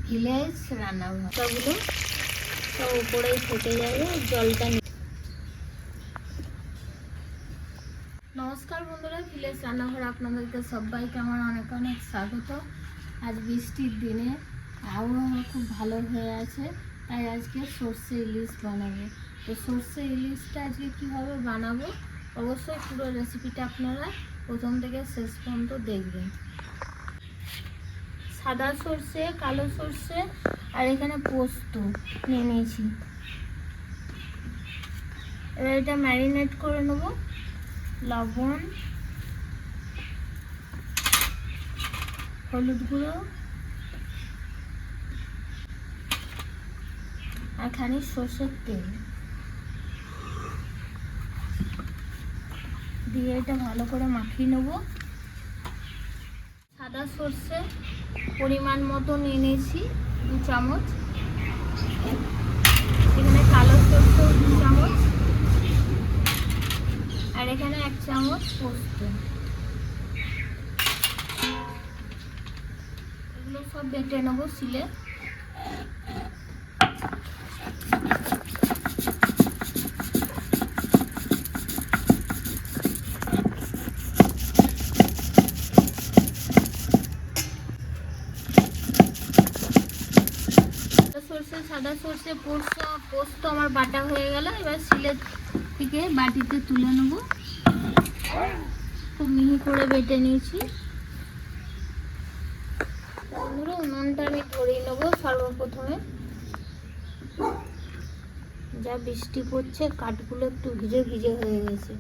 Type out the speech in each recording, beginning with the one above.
Village রান্নাঘরগুলো সব উপরেই থেকে যাবে জলটা। নমস্কার বন্ধুরা, ভিলেজ রান্নাঘর আপনাদেরকে সবাইকে আমার অনেক অনেক স্বাগত। আজ বৃষ্টির দিনে আবহাওয়া খুব ভালো হয়ে আছে, তাই আজকে সর্ষে ইলিশ বানাবো। তো সর্ষে ইলিশটা আজকে কীভাবে বানাবো অবশ্যই পুরো রেসিপিটা আপনারা প্রথম থেকে শেষ পর্যন্ত দেখবেন। সাদা সর্ষে, কালো সর্ষে আর এখানে পোস্ত নিয়ে নিয়েছি। এবার এটা ম্যারিনেট করে নেব। লবণ, হলুদ গুঁড়ো আর খানিক সর্ষের তেল দিয়ে এটা ভালো করে মাখিয়ে নেব। সাদা সর্ষে পরিমাণ মতো নিয়ে নিয়েছি 2 চামচ। এখানে কালো সর্ষে 2 চামচ আর এখানে 1 চামচ পোস্ত। এগুলো সব বেটে নেব শিলে। সাদা সর্ষে পোস্ত আমার বাটা হয়ে গেল। এবার শিলের থেকে বাটিতে তুলে নেব। খুব মিহি করে বেটে নিয়েছি। উনুনটা আমি ধরিয়ে নেব। সর্বপ্রথমে যা বৃষ্টি পড়ছে কাঠগুলো একটু ভিজে ভিজে হয়ে গেছে।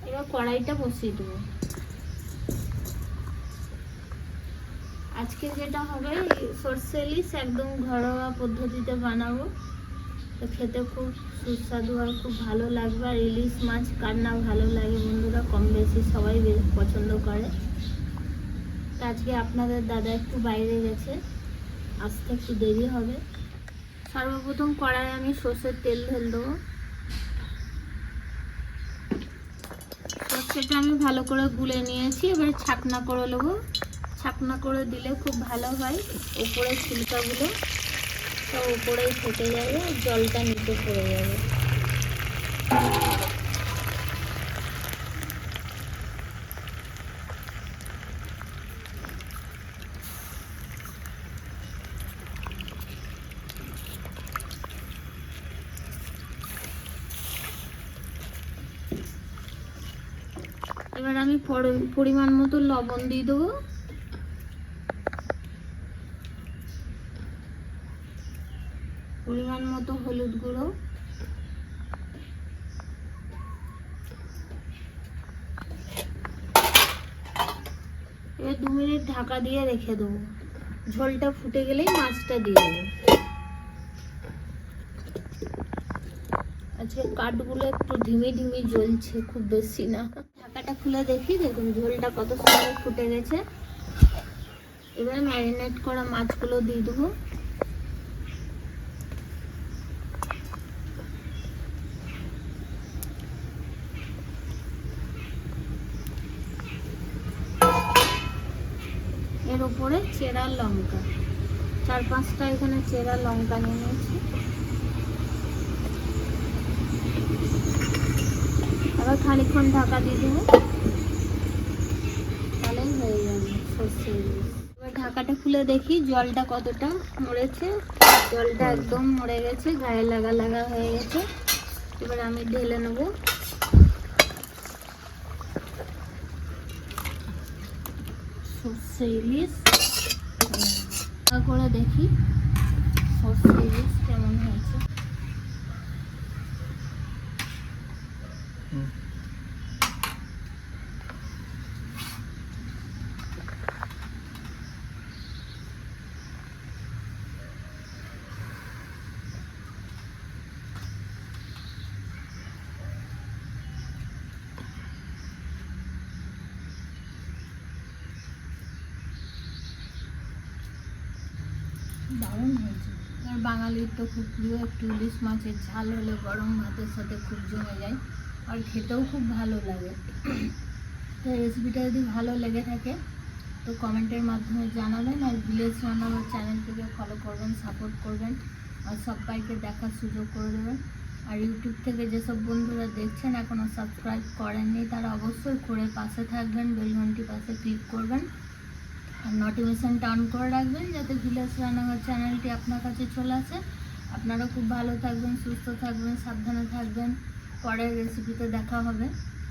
এবার কড়াইটা বসিয়ে দেবো। আজকে যেটা হবে সর্ষে ইলিশ একদম ঘরোয়া পদ্ধতিতে বানাবো। তো খেতে খুব সুস্বাদু আর খুব ভালো লাগবে। আর ইলিশ মাছ কার না ভালো লাগে বন্ধুরা, কম বেশি সবাই পছন্দ করে। তো আজকে আপনাদের দাদা একটু বাইরে গেছে, আসতে একটু দেরি হবে। সর্বপ্রথম কড়াইয়ে আমি সর্ষের তেল ঢেলে দেবো। সর্ষেটা আমি ভালো করে গুলে নিয়েছি। এবার ছাকনা করে নেবো। ছাকনা করে দিলে খুব ভালো হয়। উপরে ছিলকাগুলো সব উপরেই থেকে যাবে, জলটা নিচে পড়ে যাবে। এবার আমি পরিমাণ মতো লবণ দিয়ে দেবো। পরিমাণ মতো হলুদ গুঁড়ো, এবার 2 মিনিট ঢাকা দিয়ে রেখে দেবো। ঝোলটা ফুটে গেলেই মাছটা দিয়ে দেবো। আজকে কাঠগুলো একটু ধিমি ধিমি জ্বলছে, খুব বেশি না। ঢাকাটা খুলে দেখি, দেখুন ঝোলটা কত সুন্দর ফুটে গেছে। এবার ম্যারিনেট করা মাছগুলো দিয়ে দেবো। এর উপরে চেরা লঙ্কা 4-5টা এখানে চেরা লঙ্কা নিয়ে নিয়েছি। আবার খানিকক্ষণ ঢাকা দিয়ে দেবো, তাহলেই হয়ে যাবে সর্ষে ইলিশ। এবার ঢাকাটা খুলে দেখি জলটা কতটা মরেছে। জলটা একদম মরে গেছে, গায়ে লাগা লাগা হয়ে গেছে। এবার আমি ঢেলে নেবো। সর্ষে ইলিশ করে দেখি সর্ষে ইলিশ কেমন হয়েছে। দারুণ হয়েছে। আর বাঙালির তো খুব প্রিয়, একটু ইলিশ মাছের ঝাল হলে গরম ভাতের সাথে খুব জমে যায় আর খেতেও খুব ভালো লাগে। তো রেসিপিটা যদি ভালো লেগে থাকে তো কমেন্টের মাধ্যমে জানাবেন, আর ভিলেজ রান্নাঘর চ্যানেলটিকে ফলো করবেন, সাপোর্ট করবেন আর সবাইকে দেখার সুযোগ করে দেবেন। আর ইউটিউব থেকে যেসব বন্ধুরা দেখছেন এখনও সাবস্ক্রাইব করেননি তারা অবশ্যই করে পাশে থাকবেন, বেল ঘন্টি পাশে ক্লিক করবেন আর নোটিফিকেশানটা অন করে রাখবেন যাতে ভিলেজ রান্নাঘর চ্যানেলটি আপনার কাছে চলে আসে। আপনারা খুব ভালো থাকবেন, সুস্থ থাকবেন, সাবধানে থাকবেন। পরের রেসিপিতে দেখা হবে।